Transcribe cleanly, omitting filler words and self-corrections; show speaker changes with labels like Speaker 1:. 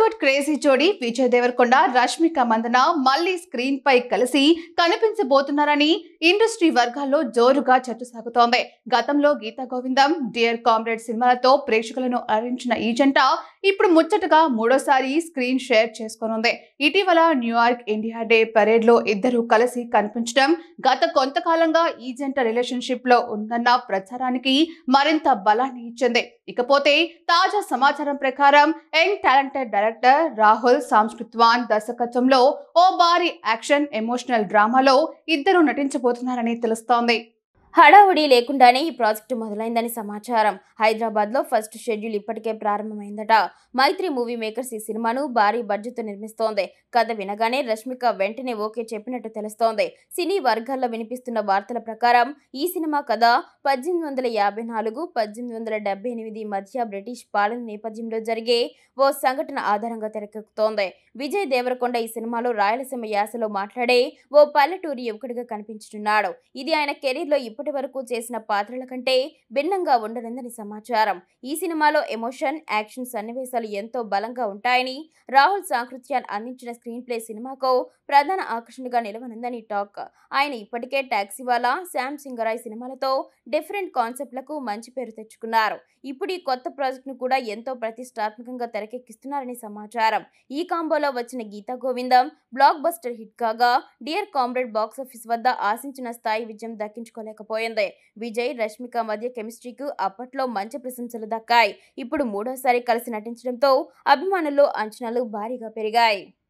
Speaker 1: Tollywood crazy జోడీ విజయ్ దేవరకొండ రష్మిక మందన మళ్ళీ screen పై కలిసి కనిపించబోతున్నారని ఇండస్ట్రీ వర్గాల్లో జోరుగా చర్చ సాగుతోంది. గతంలో గీతా గోవిందం, డియర్ కామ్రేడ్ సినిమాలతో ప్రేక్షకులను అలరించిన ఈ జంట ఇప్పుడు ముచ్చటగా మూడోసారి స్క్రీన్ షేర్ చేసుకోనుంది. ఇటీవల న్యూయార్క్ ఇండియా డే పరేడ్ లో ఇద్దరు కలిసి కనిపించడం గత కొంతకాలంగా ఈ జంట రిలేషన్షిప్ లో ఉందన్న ప్రచారానికి మరింత బలాన్ని ఇచ్చింది. ఇకపోతే తాజా సమాచారం ప్రకారం యంగ్ టాలెంటెడ్ డైరెక్టర్ రాహుల్ సాంస్కృత్వాన్ దర్శకత్వంలో ఓ భారీ యాక్షన్ ఎమోషనల్ డ్రామాలో ఇద్దరు నటించబోతున్నారని తెలుస్తోంది.
Speaker 2: హడావుడి లేకుండానే ఈ ప్రాజెక్టు మొదలైందని సమాచారం. హైదరాబాద్లో ఫస్ట్ షెడ్యూల్ ఇప్పటికే ప్రారంభమైందట. మైత్రి మూవీ మేకర్స్ ఈ సినిమాను భారీ బడ్జెట్తో నిర్మిస్తోంది. కథ వినగానే రష్మిక వెంటనే ఓకే చెప్పినట్టు తెలుస్తోంది. సినీ వర్గాల్లో వినిపిస్తున్న వార్తల ప్రకారం ఈ సినిమా కథ 1854-1878 మధ్య బ్రిటిష్ పాలన నేపథ్యంలో జరిగే ఓ సంఘటన ఆధారంగా తెరకెక్కుతోంది. విజయ్ దేవరకొండ ఈ సినిమాలో రాయలసీమ యాసలో మాట్లాడే ఓ పల్లెటూరి యువకుడిగా కనిపించనున్నాడు. ఇది ఆయన కెరీర్లో ఇప్పటి వరకు చేసిన పాత్రల కంటే భిన్నంగా ఉండనుందని సమాచారం. ఈ సినిమాలో ఎమోషన్, యాక్షన్ సన్నివేశాలు ఎంతో బలంగా ఉంటాయని, రాహుల్ సాంకృత్యాన్ అందించిన స్క్రీన్ ప్లే సినిమాకు ప్రధాన ఆకర్షణగా నిలవనుందని టాక్. ఆయన ఇప్పటికే టాక్సీవాలా, శ్యామ్ సింగరాయ్ సినిమాలతో డిఫరెంట్ కాన్సెప్ట్లకు మంచి పేరు తెచ్చుకున్నారు. ఇప్పుడు ఈ కొత్త ప్రాజెక్టును కూడా ఎంతో ప్రతిష్టాత్మకంగా తెరకెక్కిస్తున్నారని సమాచారం. ఈ కాంబోలో వచ్చిన గీతా గోవిందం బ్లాక్ బస్టర్ హిట్ కాగా, డియర్ కామ్రేడ్ బాక్సాఫీస్ వద్ద ఆశించిన స్థాయి విజయం దక్కించుకోలేకపోయింది. విజయ్, రష్మిక మధ్య కెమిస్ట్రీకి అప్పట్లో మంచి ప్రశంసలు దక్కాయి. ఇప్పుడు మూడోసారి కలిసి నటించడంతో అభిమానుల్లో అంచనాలు భారీగా పెరిగాయి.